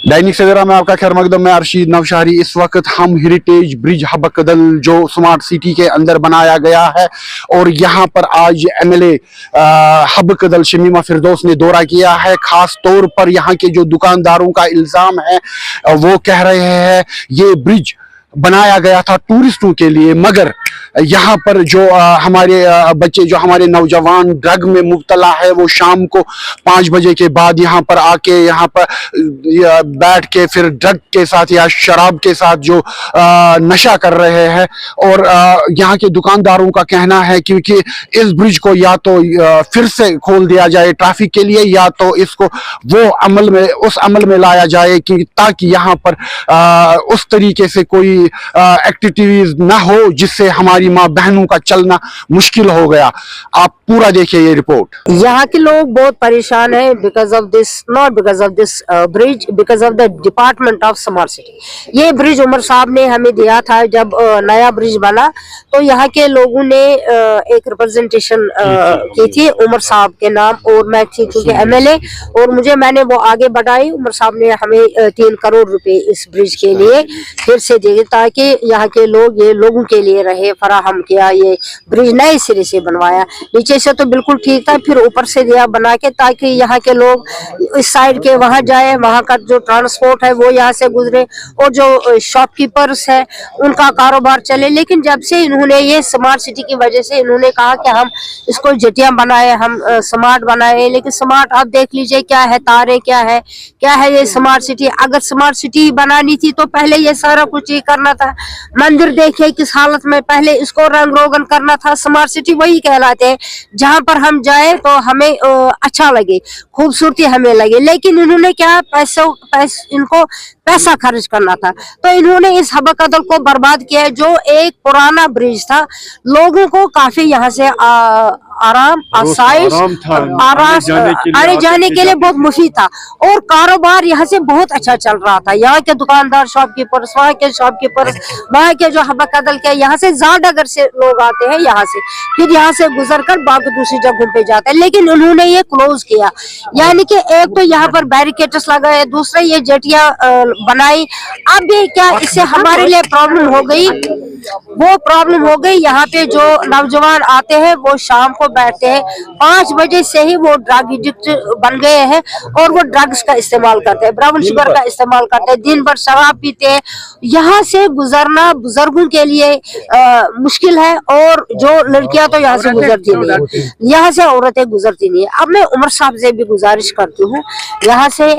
दैनिक सवेरा में आपका खैर मकदम में अर्शीद नवशहरी। इस वक्त हम हेरिटेज ब्रिज हबकदल जो स्मार्ट सिटी के अंदर बनाया गया है और यहाँ पर आज एमएलए हबकदल शमीमा फिरदौस ने दौरा किया है। खास तौर पर यहाँ के जो दुकानदारों का इल्जाम है वो कह रहे हैं ये ब्रिज बनाया गया था टूरिस्टों के लिए, मगर यहाँ पर जो हमारे बच्चे जो हमारे नौजवान ड्रग में मुब्तला है वो शाम को 5 बजे के बाद यहाँ पर आके यहाँ पर बैठ के फिर ड्रग के साथ या शराब के साथ जो नशा कर रहे हैं। और यहाँ के दुकानदारों का कहना है क्योंकि इस ब्रिज को या तो फिर से खोल दिया जाए ट्रैफिक के लिए या तो इसको वो उस अमल में लाया जाए कि ताकि यहाँ पर उस तरीके से कोई एक्टिविटीज ना हो जिससे हमारी माँ बहनों का चलना मुश्किल हो गया। आप पूरा देखिए ये रिपोर्ट। यहाँ के लोग बहुत परेशान है because of this, not because of this bridge, because of the department of smart city. ये ब्रिज उमर साहब ने हमें दिया था जब नया ब्रिज बना, तो यहाँ के लोगों ने एक रिप्रेजेंटेशन की थी उमर साहब के नाम, और मैं थी क्योंकि एमएलए और मैंने वो आगे बढ़ाई। उमर साहब ने हमें 3 करोड़ रुपए इस ब्रिज के लिए फिर से दिए ताकि यहाँ के लोग ये लोगों के लिए रहे, फराहम किया। ये ब्रिज नए सिरे से बनवाया, नीचे से तो बिल्कुल ठीक था, फिर ऊपर से दिया बना के ताकि यहाँ के लोग इस साइड के वहां जाए, वहां का जो ट्रांसपोर्ट है वो यहाँ से गुजरे और जो शॉपकीपर्स है उनका कारोबार चले। लेकिन जब से इन्होंने ये स्मार्ट सिटी की वजह से इन्होंने कहा कि हम इसको जेटियां बनाए, हम स्मार्ट बनाए, लेकिन स्मार्ट आप देख लीजिए क्या है, तारे क्या है ये स्मार्ट सिटी। अगर स्मार्ट सिटी बनानी थी तो पहले ये सारा कुछ ही करना था। मंदिर देखिए किस हालत में, पहले इसको रंग रोगन करना था। स्मार्ट सिटी वही कहलाते हैं जहां पर हम जाए तो हमें अच्छा लगे, खूबसूरती हमें लगे। लेकिन इन्होंने क्या इनको पैसा खर्च करना था, तो इन्होंने इस हबकदल को बर्बाद किया है। जो एक पुराना ब्रिज था, लोगों को काफी यहाँ से आराम आसाइश आने जाने के लिए बहुत मुफीद था और कारोबार यहाँ से बहुत अच्छा चल रहा था। यहाँ के दुकानदार, शॉपकीपर्स, वहाँ के शॉपकीपर्स, वहाँ के जो हबकदल के यहाँ से ज़्यादातर से लोग आते हैं, यहाँ से फिर यहाँ से गुजर कर बाकी दूसरी जगहों पे जाते हैं। लेकिन उन्होंने ये क्लोज किया, यानी कि एक तो यहाँ पर बैरिकेड्स लगाए, दूसरा ये जेटियां बनाई। अब ये क्या, इससे हमारे लिए प्रॉब्लम हो गई, वो प्रॉब्लम हो गई। यहाँ पे जो नौजवान आते हैं वो शाम को बैठते हैं, 5 बजे से ही वो ड्रग एडिक्ट बन गए हैं और वो ड्रग्स का इस्तेमाल करते हैं, ब्राउन शुगर का इस्तेमाल करते हैं, दिन भर शराब पीते हैं। यहाँ से गुजरना बुजुर्गों के लिए मुश्किल है और जो लड़कियां तो यहाँ से गुजरती नहीं है, यहाँ से औरतें गुजरती नहीं है। अब मैं उमर साहब से भी गुजारिश करती हूँ, यहाँ से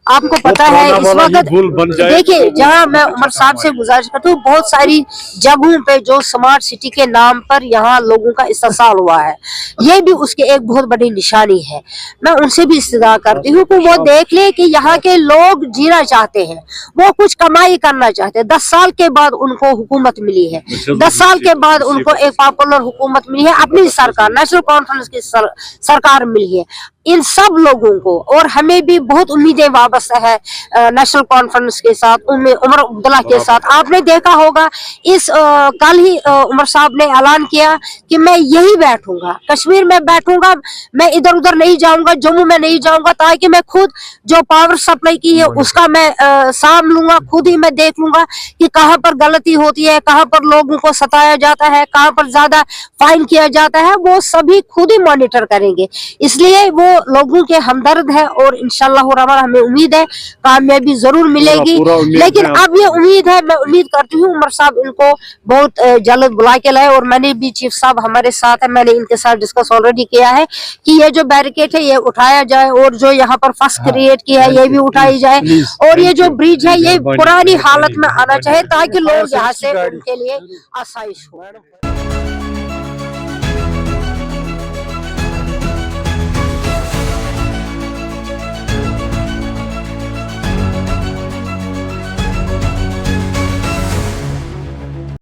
आपको पता है इस वक्त देखिए, जहां मैं उमर साहब से गुजारिश करती हूँ, बहुत सारी जगहों पे जो स्मार्ट सिटी के नाम पर यहाँ लोगों का इस्तेमाल हुआ है, ये भी उसकी एक बहुत बड़ी निशानी है। मैं उनसे भी इस्तदा करती हूँ कि वो देख ले कि यहाँ के लोग जीना चाहते हैं, वो कुछ कमाई करना चाहते हैं। 10 साल के बाद उनको हुकूमत मिली है, 10 साल के बाद उनको एक पॉपुलर हुकूमत मिली है, अपनी सरकार, नेशनल कॉन्फ्रेंस की सरकार मिली है। इन सब लोगों को और हमें भी बहुत उम्मीदें वाबस्ता है नेशनल कॉन्फ्रेंस के साथ, उमर अब्दुल्ला के साथ। आपने देखा होगा कल ही उमर साहब ने ऐलान किया कि मैं यही बैठूंगा, कश्मीर में बैठूंगा, मैं इधर उधर नहीं जाऊंगा, जम्मू में नहीं जाऊंगा, ताकि मैं खुद जो पावर सप्लाई की है उसका मैं साम लूंगा, खुद ही मैं देख लूंगा कि कहाँ पर गलती होती है, कहाँ पर लोगों को सताया जाता है, कहाँ पर ज्यादा फाइन किया जाता है, वो सभी खुद ही मॉनिटर करेंगे। इसलिए वो लोगों के हमदर्द है और इंशाअल्लाह रहमान हमें उम्मीद है कामयाबी जरूर मिलेगी। लेकिन अब ये उम्मीद है, मैं उम्मीद करती हूँ उमर साहब इनको बहुत जल्द बुला के लाए। और मैंने भी चीफ साहब हमारे साथ है, मैंने इनके साथ डिस्कस ऑलरेडी किया है कि ये जो बैरिकेड है ये उठाया जाए और जो यहाँ पर फस क्रिएट की है ये भी उठाई जाए और ये जो ब्रिज है ये पुरानी हालत में आना चाहिए ताकि लोग यहाँ से उनके लिए आसाइश हो।